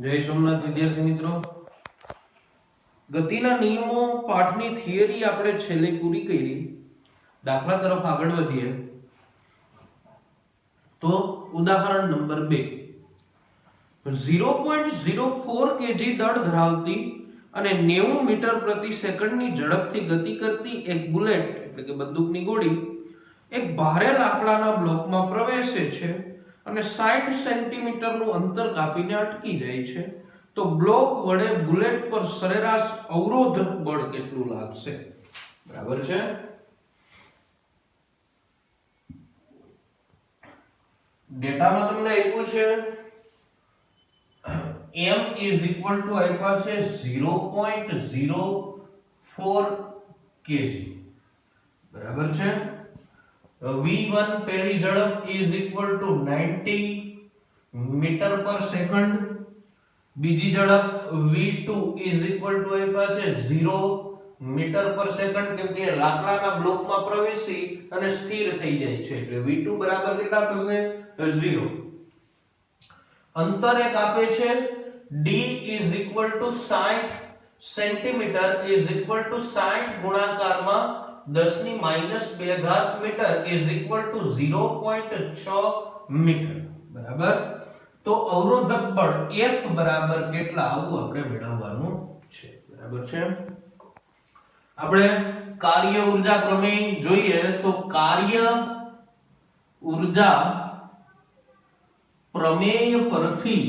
જય સોમનાથ વિદ્યાર્થી મિત્રો, ગતિના નિયમો પાઠની થિયરી આપણે છેલ્લે પૂરી કરી. દાખલા તરફ આગળ વધીએ તો ઉદાહરણ નંબર 2. 0.04 kg દળ ધરાવતી અને 90 મીટર પ્રતિ સેકન્ડની ઝડપથી ગતિ કરતી એક બુલેટ એટલે કે બંદૂકની ગોળી એક ભારે લાકડાના બ્લોકમાં પ્રવેશે છે અને 60 સેન્ટીમીટરનું અંતર કાપીને અટકી જાય છે, તો બ્લોક વડે બુલેટ પર સરેરાશ અવરોધક બળ કેટલું લાગશે? બરાબર છે. ડેટામાં તમને આપ્યું છે m આપ્યા છે 0.04 kg. બરાબર છે. v1 પેલી ઝડપ = 90 મીટર પર સેકન્ડ, બીજી ઝડપ v2 આપ્યા છે 0 મીટર પર સેકન્ડ, કેમ કે લાકડાના બ્લોકમાં પ્રવેશી અને સ્થિર થઈ જાય છે એટલે v2 બરાબર કેટલા થશે? 0. અંતર એક આપે છે d = 60 સેન્ટીમીટર = 60 ગુણાકારમાં 10 ની -2 ઘાત મીટર = 0.6 મીટર. બરાબર. તો અવરોધક બળ F બરાબર કેટલા આવું આપણે મેળવવાનું છે. બરાબર છે. આપણે કાર્ય ઊર્જા પ્રમેય જોઈએ તો કાર્ય ઊર્જા પ્રમેય પરથી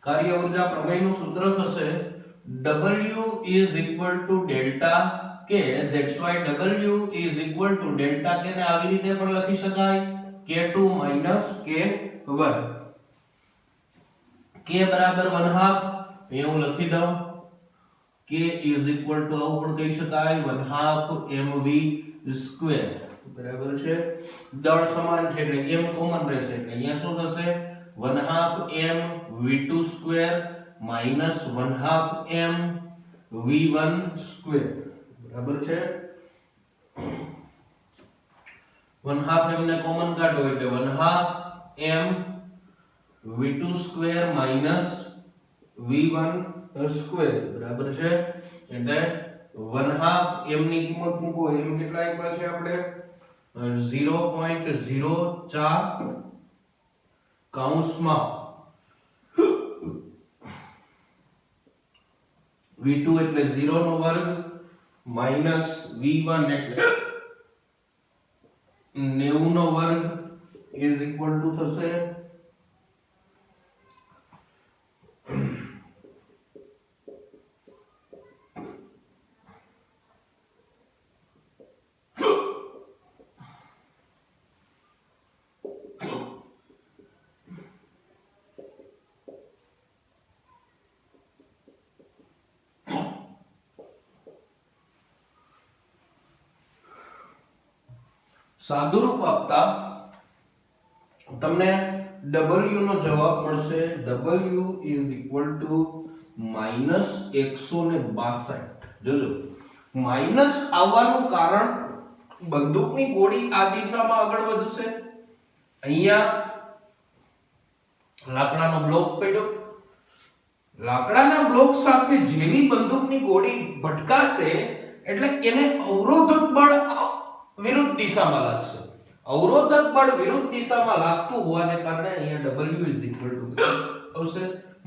કાર્ય ઊર્જા પ્રમેયનું સૂત્ર થશે W = delta K. That's why W = delta K ને આવી રીતે પણ લખી શકાય K2 - K1. K બરાબર 1/2 હું લખી દઉં. K આવું પણ કહી શકાય 1/2 mv². બરાબર છે. દળ સમાન છે એટલે m કોમન રહેશે એટલે અહીંયા શું થશે? 1/2 mv²- 1/2 mv1². બરાબર છે. 1/2 m ને કોમન કાઢો એટલે 1/2 mv2² - v1². બરાબર છે. એટલે 1/2 m ની કિંમત મૂકો. m કેટલા આપ્યા છે આપણે? 0.04 કૌંસમાં v2 એટલે 0 નો વર્ગ માઈનસ v1 એટલે 90 નો વર્ગ = થશે સાદુરૂપ આપતા તમને W નો જવાબ મળશે W = -162. જોજો માઈનસ આવવાનું કારણ બંદૂકની ગોળી આ દિશામાં આગળ વધશે. અહીંયા લાકડાનો બ્લોક પડ્યો, લાકડાના બ્લોક સાથે જેવી બંદૂકની ગોળી ભટકાશે એટલે એને અવરોધક બળ વિરુદ્ધ દિશામાં લાગશે. અવરોધક બળ વિરુદ્ધ દિશામાં લાગતું હોવાને કારણે અહીંયા W આવશે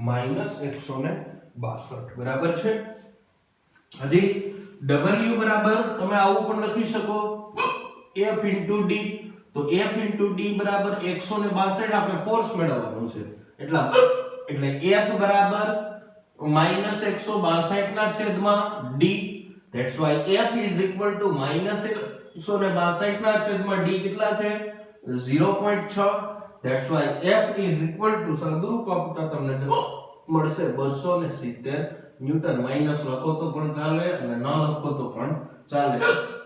-162. બરાબર છે. હજી W બરાબર તમે આવું પણ લખી શકો F * d. તો F * d બરાબર 162 આપણે ફોર્સ મેળવવાનું છે એટલે F બરાબર -162 ના છેદમાં d. That's why F = -162 ના છેદમાં d કેટલા છે? 0.6. That's why F = સાદુરૂપ આપતા તમને મળશે 270 ન્યૂટન. માઈનસ લખો તો પણ ચાલે અને ન લખો તો પણ ચાલે,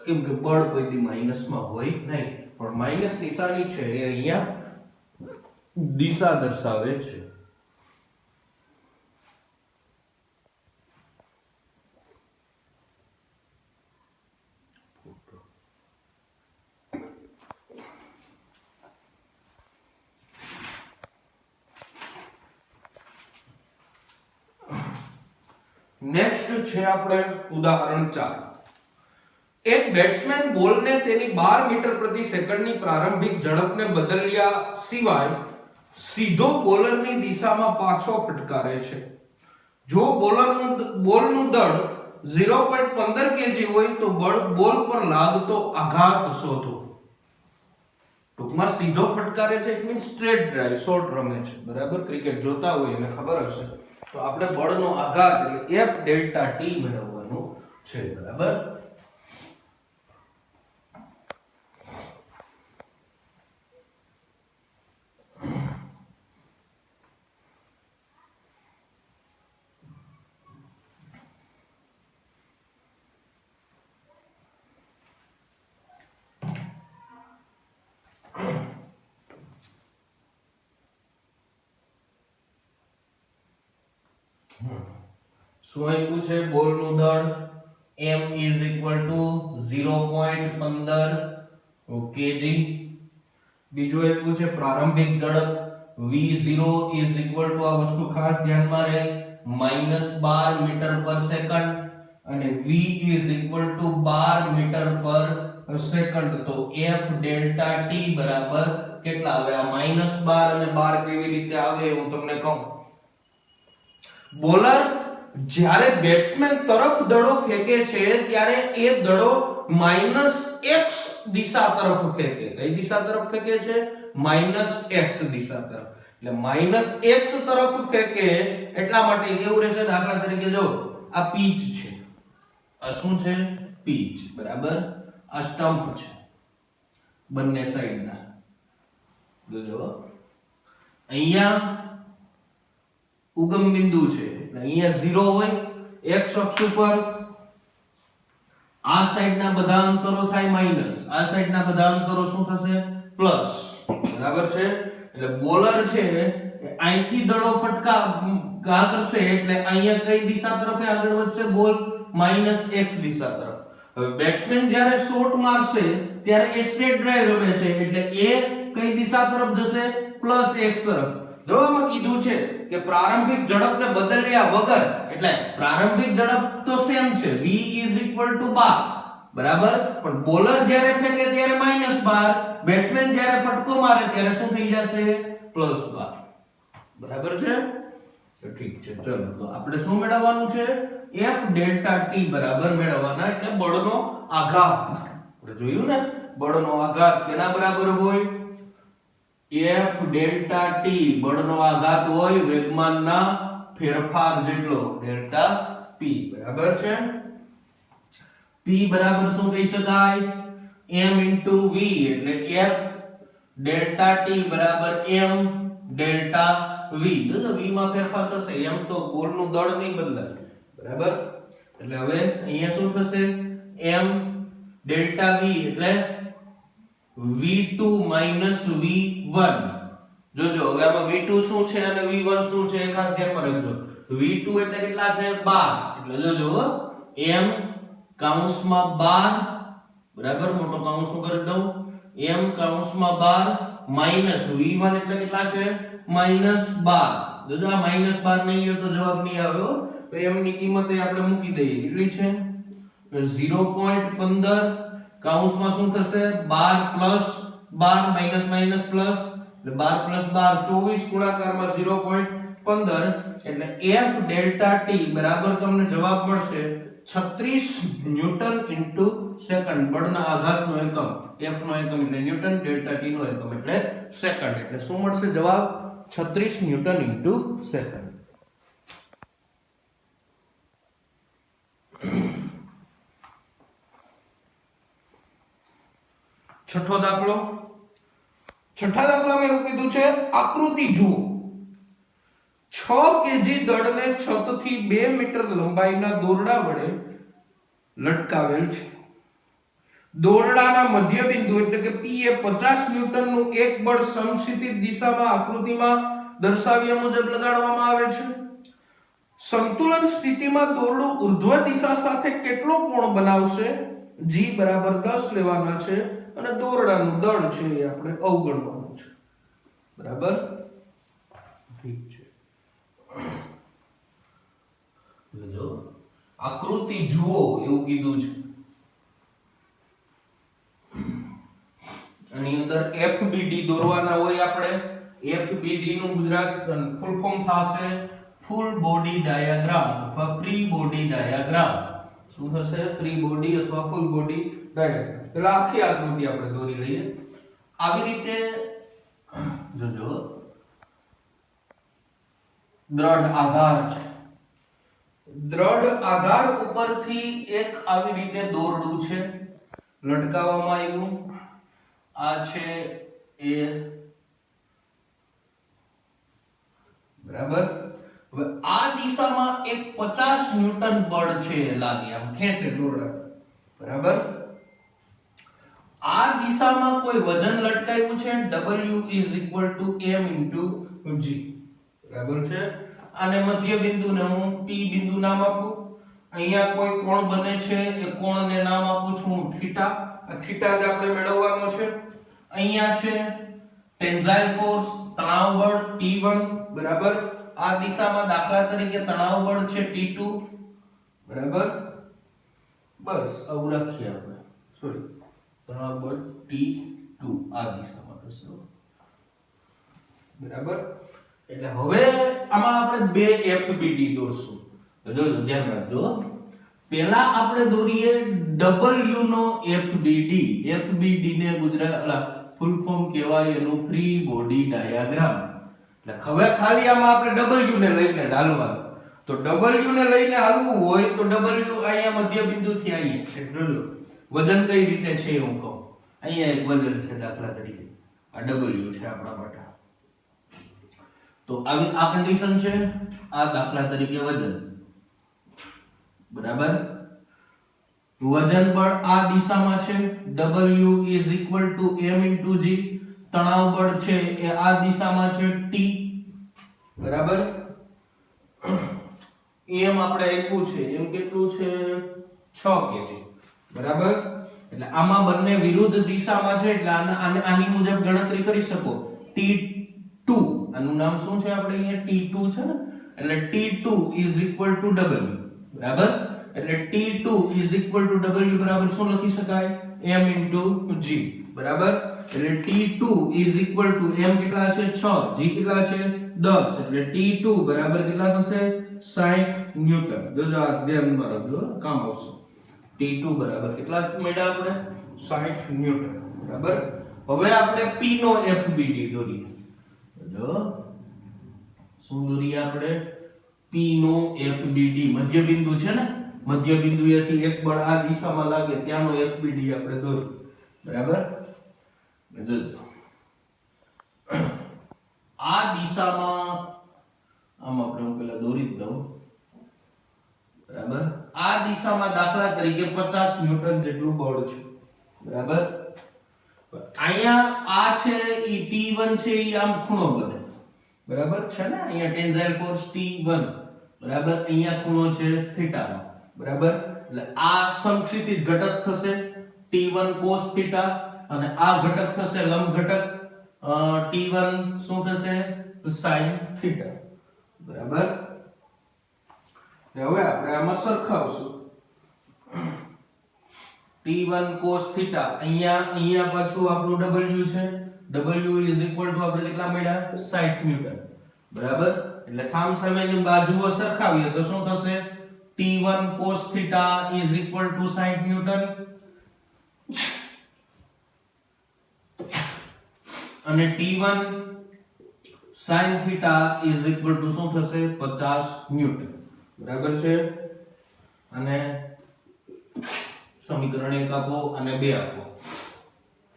કેમ કે બળ કોઈ દી માઈનસમાં હોય નહીં, પણ માઈનસ નિશાની છે એ અહીંયા દિશા દર્શાવે છે. નેક્સ્ટ છે આપણે ઉદાહરણ 4. એક બેટ્સમેન બોલને તેની 12 મીટર પ્રતિ સેકન્ડની પ્રારંભિક ઝડપને બદલ્યા સિવાય સીધો બોલરની દિશામાં પાછો ફટકારે છે. જો બોલનું દળ 0.15 kg હોય તો બોલ પર લાગતો આઘાત શોધો. ટૂંકમાં સીધો ફટકારે છે it means straight drive, short રમે છે. બરાબર, ક્રિકેટ જોતા હોય એને ખબર હશે. તો આપણે બળનો આઘાત એટલે F ડેલ્ટા T મેળવવાનું છે. બરાબર, શું આપ્યું છે? બોલનું દળ m is equal to 0.15 kg. બીજું આપ્યું છે પ્રારંભિક ઝડપ v0 is equal to, આ વસ્તુ ખાસ ધ્યાનમાં રહે, -12 મીટર પર સેકન્ડ અને v is equal to 12 metre પર સેકન્ડ. તો f ડેલ્ટા t બરાબર કેટલા આવે? આ -12 અને 12 કેવી રીતે આવે હું તમને કહું. બોલર જ્યારે બેટ્સમેન તરફ દડો ફેંકે છે ત્યારે એ દડો -x દિશા તરફ ફેંકે. કઈ દિશા તરફ ફેંકે છે? -x દિશા તરફ. એટલે -x તરફ ફેંકે એટલા માટે કેવું રહેશે? દાખલા તરીકે જો આ પીચ છે, આ શું છે? પીચ. બરાબર, આ સ્ટમ્પ છે બંને સાઈડના. જોજો અહીંયા ઉગમ બિંદુ છે એટલે અહીંયા 0 હોય x અક્ષ ઉપર. આ સાઈડના બધા અંતરો થાય માઈનસ, આ સાઈડના બધા અંતરો શું થશે? પ્લસ. બરાબર છે, એટલે બોલર છે અહીંથી દડો ફટકા કરશે એટલે અહીંયા કઈ દિશા તરફ આગળ વધશે? બોલ -x દિશા તરફ. હવે બેટ્સમેન જ્યારે શોટ મારશે ત્યારે એ સ્ટ્રેટ ડ્રાઈવ રમે છે એટલે એ કઈ દિશા તરફ જશે? +x તરફ. જો આમાં કીધું છે કે પ્રારંભિક ઝડપને બદલ્યા વગર, એટલે પ્રારંભિક ઝડપ તો સેમ છે v is equal to 12. બરાબર, પણ બોલર જ્યારે ફેંકે ત્યારે -12, બેટ્સમેન જ્યારે ફટકો મારે ત્યારે શું થઈ જશે? +12. બરાબર છે, તો ઠીક છે. ચલો તો આપણે શું મેળવવાનું છે? F ડેલ્ટા T બરાબર મેળવવાના. એટલે બળનો આઘાત આપણે જોયું ને, બળનો આઘાત કેના બરાબર હોય? F ડેલ્ટા T બળનો આઘાત હોય વેગમાનના ફેરફાર જેટલો, ડેલ્ટા P. બરાબર છે. P બરાબર શું કહી શકાય? m v એટલે F ડેલ્ટા T બરાબર m ડેલ્ટા v. જો v માં ફેરફાર થશે, m તો બોલનું દળ નહીં બદલાય. બરાબર, એટલે હવે અહીંયા શું થશે? m ડેલ્ટા v એટલે v2 v1. જોજો હવે આમાં v2 શું છે અને v1 શું છે એ ખાસ ધ્યાનમાં રાખજો. v2 એટલે કેટલા છે? 12. એટલે જોજો m કૌંસમાં 12, બરાબર, મોટો કૌંસ હું કરી દઉં, m કૌંસમાં 12 માઈનસ v1 એટલે કેટલા છે? -12. જોજો આ -12 નહીં હોય તો જવાબ નહીં આવ્યો. તો m ની કિંમત એ આપણે મૂકી દઈએ. કેટલી છે? 0.15 કૌંસમાં શું થશે? 12 + 12 માઈનસ પ્લસ એટલે 12 + 12 24 ગુણાકારમાં 0.15 એટલે F ડેલ્ટા T બરાબર તમને જવાબ મળશે 36 ન્યૂટન ઇન્ટુ સેકન્ડ. બળના આઘાતનો એકમ F નો એકમ એટલે ન્યૂટન, ડેલ્ટા T નો એકમ એટલે સેકન્ડ. એટલે શું મળશે જવાબ? 36 ન્યૂટન ઇન્ટુ સેકન્ડ. છઠ્ઠો દાખલો. છઠ્ઠા દાખલામાં એવું કીધું છે, આકૃતિ જુઓ. 6 kg દળને છતથી 2 મીટર લંબાઈના દોરડા વડે લટકાવેલ છે. દોરડાના મધ્ય બિંદુ એટલે કે P એ 50 ન્યૂટનનું એક બળ સમક્ષિતિજ દિશામાં આકૃતિમાં દર્શાવ્યા મુજબ લગાડવામાં આવે છે. સંતુલન સ્થિતિમાં દોરડું ઉર્ધ્વ દિશા સાથે કેટલો કોણ બનાવશે? G બરાબર 10 લેવાના છે અને દોરડાનું દળ છે એ આપણે અવગણવાનું છે. બરાબર, ઠીક છે. જો આકૃતિ જુઓ એવું કીધું છે. આની અંદર FBD દોરવાના હોય આપણે. FBD નું ગુજરાત ફૂલ ફોર્મ થશે ફૂલ બોડી ડાયાગ્રામ અથવા પ્રી બોડી ડાયાગ્રામ. શું થશે? પ્રી બોડી અથવા ફૂલ બોડી ડાયાગ્રામ. એટલે આખી આકૃતિ આપણે દોરી લઈએ આવી રીતે. જોજો દ્રઢ આધાર છે. દ્રઢ આધાર ઉપરથી એક આવી રીતે દોરડું છે લટકાવવામાં આવ્યું. આ છે એ બરાબર. હવે આ દિશામાં એક 50 ન્યૂટન બળ છે લાગે આમ ખેંચે દોરડા બરાબર. આ દિશામાં કોઈ વજન લટકાવ્યું છે W m g બરાબર છે. અને મધ્ય બિંદુને હું P બિંદુ નામ આપું. અહીંયા કોઈ કોણ બને છે એ કોણને નામ આપું છું હું થીટા. આ થીટા જ આપણે મેળવવાનો છે. અહીંયા છે ટેન્સાઇલ ફોર્સ તણાવ બળ T1 બરાબર. આ દિશામાં દાખલા તરીકે તણાવ બળ છે T2 બરાબર. બસ આવું રાખીએ આપણે. સોરી તણાવ બળ T2 આ દિશામાં થશે બરાબર. એટલે હવે આમાં આપણે બે FBD દોરશું. તો જોજો ધ્યાન રાખજો. પહેલા આપણે દોરીએ W નો FBD. FBD ને ગુજરાતી ફૂલ ફોર્મ કહેવાય એનું ફ્રી બોડી ડાયાગ્રામ. એટલે હવે ખાલી આમાં આપણે W ને લઈને હાલવાનું. તો W ને લઈને હાલવું હોય તો W અહીંયા મધ્ય બિંદુથી અહીંયા છે. જોજો વજન કઈ રીતે છે હું કહું. અહીંયા એક વજન છે દાખલા તરીકે આ W છે આપણા માટે. તો આવી આ કન્ડિશન છે. આ દાખલા તરીકે વજન બરાબર. વજન બળ આ દિશામાં છે W m g. તણાવ બળ છે એ આ દિશામાં છે T બરાબર. એમ આપણે આપ્યું છે એમ કેટલું છે 6 kg બરાબર. એટલે આમાં બંને વિરુદ્ધ દિશામાં છે એટલે આની મુજબ ગણતરી કરી શકો. T2 આનું નામ શું છે આપણે અહીંયા T2 છે ને. એટલે T2 W બરાબર. એટલે T2 W બરાબર શું લખી શકાય m g બરાબર. એટલે T2 m કેટલા છે 6 g કેટલા છે 10 એટલે T2 બરાબર કેટલા થશે 60 ન્યૂટન. જોજો આ ધ્યાનમાં રાખજો કામ આવશે. T2 બરાબર કેટલા મળ્યા આપણે 60 ન્યૂટન બરાબર. હવે આપણે P નો FBD દોરીએ. જો શું દોરીએ આપણે P નો FBD. મધ્ય બિંદુ છે ને મધ્ય બિંદુએથી એક બળ આ દિશામાં લાગે ત્યાંનો FBD આપણે દોરીએ બરાબર. આ દિશામાં આમ આપણે હું પહેલા દોરી દઉં બરાબર. આ દિશામાં દાખલા તરીકે 50 ન્યૂટન જેટલું બળ છે બરાબર. અહીંયા આ છે ઈ T1 છે ઈ આમ ખૂણો બને બરાબર છે ને. અહીંયા ટેન્સાઇલ ફોર્સ T1 બરાબર. અહીંયા ખૂણો છે થીટા બરાબર. એટલે આ સમક્ષિતિજ ઘટક થશે T1 cos થીટા અને આ ઘટક થશે લંબ ઘટક T1 શું થશે sin થીટા બરાબર. હવે આપણે આમાં સરખાવશું. T1 cos થીટા અહીંયા પાછું આપણું W છે. W આપણે કેટલા મળ્યા 60 ન્યૂટન બરાબર. એટલે સામસામેની બાજુઓ સરખાવીએ તો શું થશે T1 cos થીટા 60 ન્યૂટન અને T1 sin થીટા શું થશે 50 ન્યૂટન બરાબર છે. અને સમીકરણ 1 આપો અને 2 આપો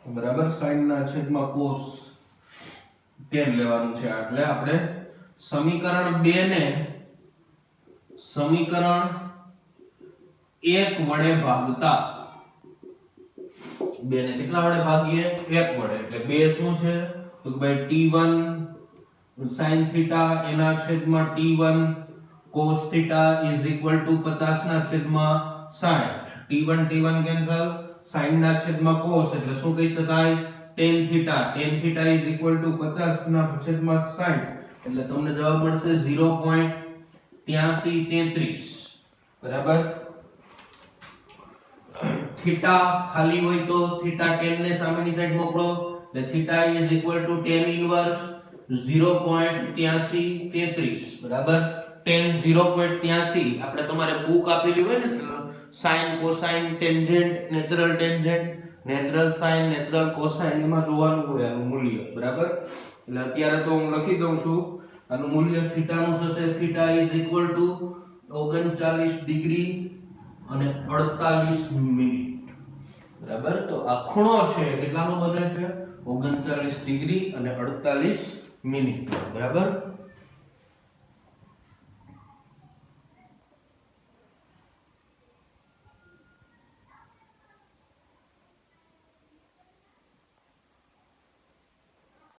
બરાબર. sin ના છેદમાં cos tan લેવાનું છે. એટલે આપણે સમીકરણ 2 ને સમીકરણ 1 વડે ભાગતા 2 ને કેટલા વડે ભાગીએ 1 વડે. એટલે 2 શું છે તો ભાઈ T1 sin થીટા એના છેદમાં T1 cos થીટા 50 ના છેદમાં 60. T1 cancel. sin ના છેદમાં cos એટલે શું કહી શકાય tan થીટા 50 ના છેદમાં 60 એટલે તમને જવાબ મળશે 0.8333 બરાબર. થીટા ખાલી હોય તો થીટા tan ને સામેની સાઈડ મોકલો એટલે theta is equal to tan inverse 0.8333 બરાબર. tan 0.83 આપણે તમારે બુક આપેલી હોય ને sin cosine tangent natural sin natural cosine એમાં જોવાનું હોય આનું મૂલ્ય બરાબર. એટલે અત્યારે તો હું લખી દઉં છું આનું મૂલ્ય થીટા નું થશે theta is equal to 39 degree અને 48 મિનિટ બરાબર. તો આ ખૂણો છે કેટલાનો બને છે 39 ડિગ્રી અને 48 મિનિટ બરાબર.